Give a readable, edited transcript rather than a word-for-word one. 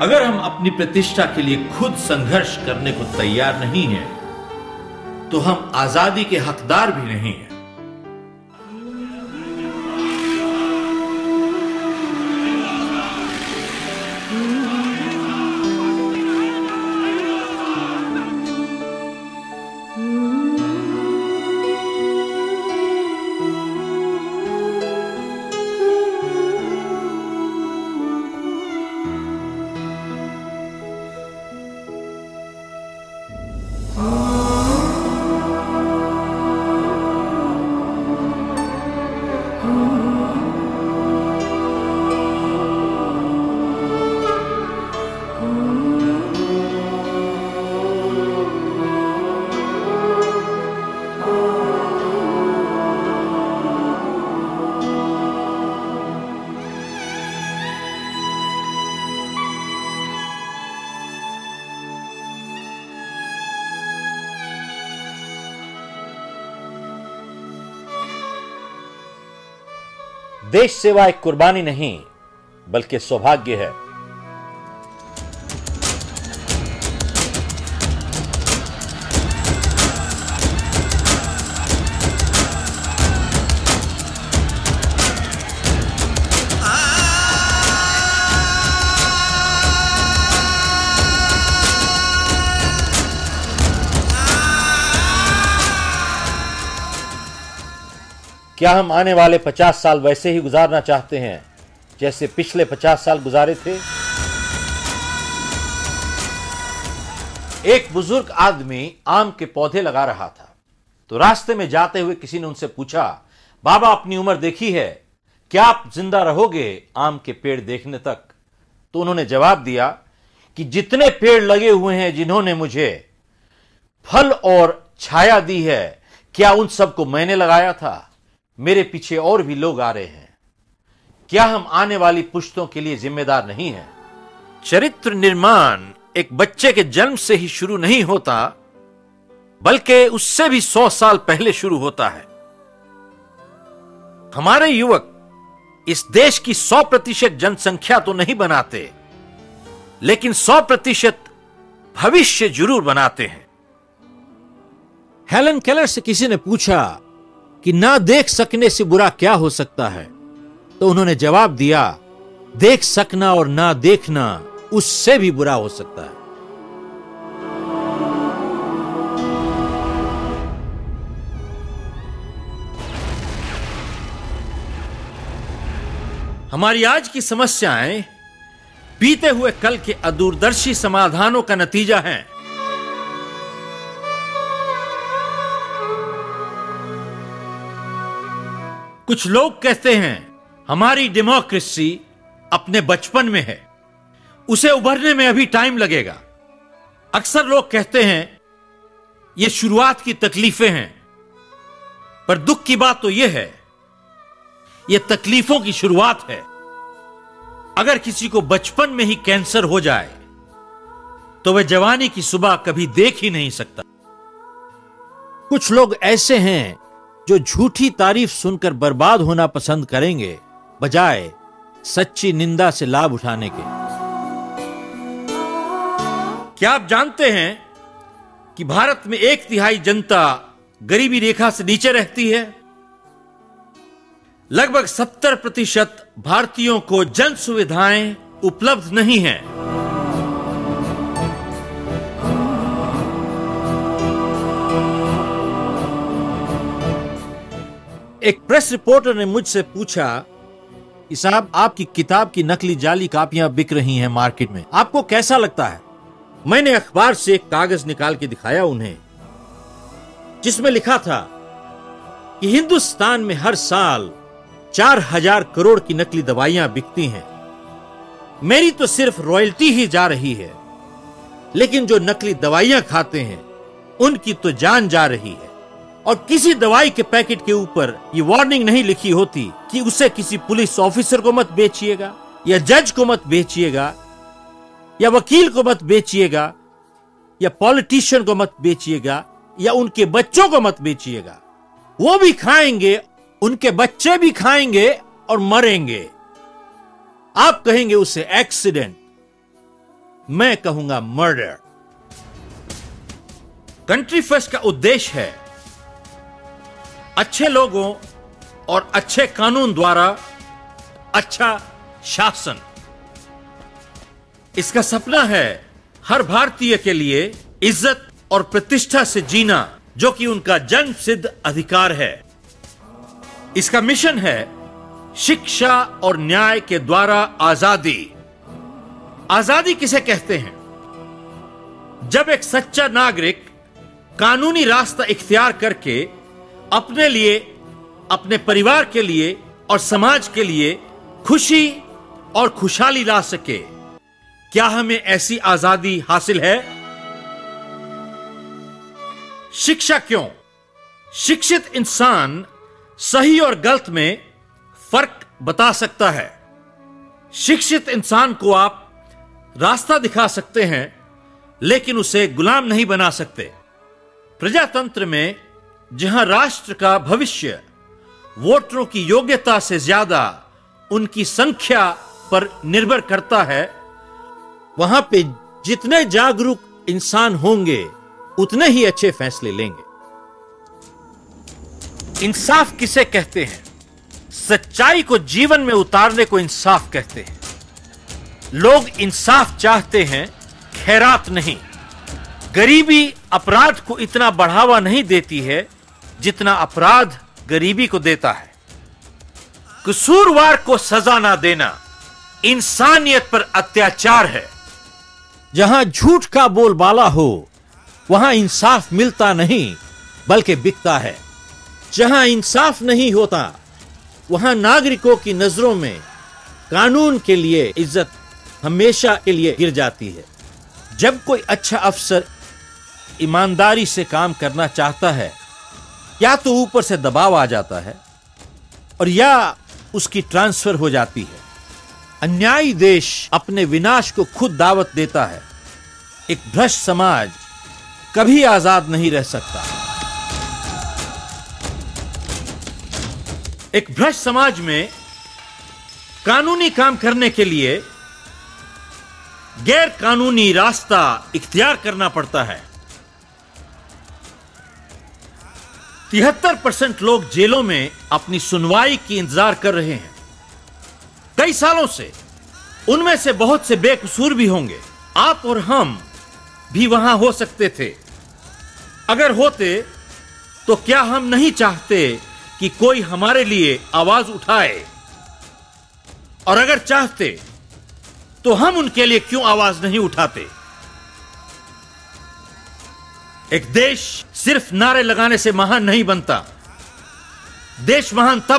अगर हम अपनी प्रतिष्ठा के लिए खुद संघर्ष करने को तैयार नहीं हैं, तो हम आजादी के हकदार भी नहीं हैं। देश सेवा एक कुर्बानी नहीं, बल्कि सौभाग्य है। क्या हम आने वाले 50 साल वैसे ही गुजारना चाहते हैं जैसे पिछले 50 साल गुजारे थे? एक बुजुर्ग आदमी आम के पौधे लगा रहा था, तो रास्ते में जाते हुए किसी ने उनसे पूछा, बाबा अपनी उम्र देखी है, क्या आप जिंदा रहोगे आम के पेड़ देखने तक? तो उन्होंने जवाब दिया कि जितने पेड़ लगे हुए हैं जिन्होंने मुझे फल और छाया दी है, क्या उन सबको मैंने लगाया था? मेरे पीछे और भी लोग आ रहे हैं। क्या हम आने वाली पुश्तों के लिए जिम्मेदार नहीं हैं? चरित्र निर्माण एक बच्चे के जन्म से ही शुरू नहीं होता, बल्कि उससे भी 100 साल पहले शुरू होता है। हमारे युवक इस देश की 100% जनसंख्या तो नहीं बनाते, लेकिन 100% भविष्य जरूर बनाते हैं। हेलन केलर से किसी ने पूछा कि ना देख सकने से बुरा क्या हो सकता है, तो उन्होंने जवाब दिया, देख सकना और ना देखना उससे भी बुरा हो सकता है। हमारी आज की समस्याएं बीते हुए कल के अदूरदर्शी समाधानों का नतीजा हैं। कुछ लोग कहते हैं हमारी डेमोक्रेसी अपने बचपन में है, उसे उभरने में अभी टाइम लगेगा। अक्सर लोग कहते हैं यह शुरुआत की तकलीफें हैं, पर दुख की बात तो यह है यह तकलीफों की शुरुआत है। अगर किसी को बचपन में ही कैंसर हो जाए तो वह जवानी की सुबह कभी देख ही नहीं सकता। कुछ लोग ऐसे हैं जो झूठी तारीफ सुनकर बर्बाद होना पसंद करेंगे, बजाय सच्ची निंदा से लाभ उठाने के। क्या आप जानते हैं कि भारत में 1/3 जनता गरीबी रेखा से नीचे रहती है? लगभग 70% भारतीयों को जन सुविधाएं उपलब्ध नहीं हैं। एक प्रेस रिपोर्टर ने मुझसे पूछा कि साहब आपकी किताब की नकली जाली कापियां बिक रही हैं मार्केट में, आपको कैसा लगता है? मैंने अखबार से एक कागज निकाल के दिखाया उन्हें, जिसमें लिखा था कि हिंदुस्तान में हर साल 4000 करोड़ की नकली दवाइयां बिकती हैं। मेरी तो सिर्फ रॉयल्टी ही जा रही है, लेकिन जो नकली दवाइयां खाते हैं उनकी तो जान जा रही है। और किसी दवाई के पैकेट के ऊपर ये वार्निंग नहीं लिखी होती कि उसे किसी पुलिस ऑफिसर को मत बेचिएगा, या जज को मत बेचिएगा, या वकील को मत बेचिएगा, या पॉलिटिशियन को मत बेचिएगा, या उनके बच्चों को मत बेचिएगा। वो भी खाएंगे, उनके बच्चे भी खाएंगे और मरेंगे। आप कहेंगे उसे एक्सीडेंट, मैं कहूंगा मर्डर। कंट्री फर्स्ट का उद्देश्य है अच्छे लोगों और अच्छे कानून द्वारा अच्छा शासन। इसका सपना है हर भारतीय के लिए इज्जत और प्रतिष्ठा से जीना, जो कि उनका जन्म सिद्ध अधिकार है। इसका मिशन है शिक्षा और न्याय के द्वारा आजादी। आजादी किसे कहते हैं? जब एक सच्चा नागरिक कानूनी रास्ता इख्तियार करके अपने लिए, अपने परिवार के लिए और समाज के लिए खुशी और खुशहाली ला सके। क्या हमें ऐसी आजादी हासिल है? शिक्षा क्यों? शिक्षित इंसान सही और गलत में फर्क बता सकता है। शिक्षित इंसान को आप रास्ता दिखा सकते हैं, लेकिन उसे गुलाम नहीं बना सकते। प्रजातंत्र में जहां राष्ट्र का भविष्य वोटरों की योग्यता से ज्यादा उनकी संख्या पर निर्भर करता है, वहां पे जितने जागरूक इंसान होंगे उतने ही अच्छे फैसले लेंगे। इंसाफ किसे कहते हैं? सच्चाई को जीवन में उतारने को इंसाफ कहते हैं। लोग इंसाफ चाहते हैं, खैरात नहीं। गरीबी अपराध को इतना बढ़ावा नहीं देती है जितना अपराध गरीबी को देता है। कसूरवार को सजा ना देना इंसानियत पर अत्याचार है। जहां झूठ का बोलबाला हो वहां इंसाफ मिलता नहीं बल्कि बिकता है। जहां इंसाफ नहीं होता वहां नागरिकों की नजरों में कानून के लिए इज्जत हमेशा के लिए गिर जाती है। जब कोई अच्छा अफसर ईमानदारी से काम करना चाहता है, या तो ऊपर से दबाव आ जाता है और या उसकी ट्रांसफर हो जाती है। अन्यायी देश अपने विनाश को खुद दावत देता है। एक भ्रष्ट समाज कभी आजाद नहीं रह सकता। एक भ्रष्ट समाज में कानूनी काम करने के लिए गैर कानूनी रास्ता इख्तियार करना पड़ता है। 73% लोग जेलों में अपनी सुनवाई की इंतजार कर रहे हैं कई सालों से। उनमें से बहुत से बेकसूर भी होंगे। आप और हम भी वहां हो सकते थे। अगर होते तो क्या हम नहीं चाहते कि कोई हमारे लिए आवाज उठाए? और अगर चाहते तो हम उनके लिए क्यों आवाज नहीं उठाते? एक देश सिर्फ नारे लगाने से महान नहीं बनता। देश महान तब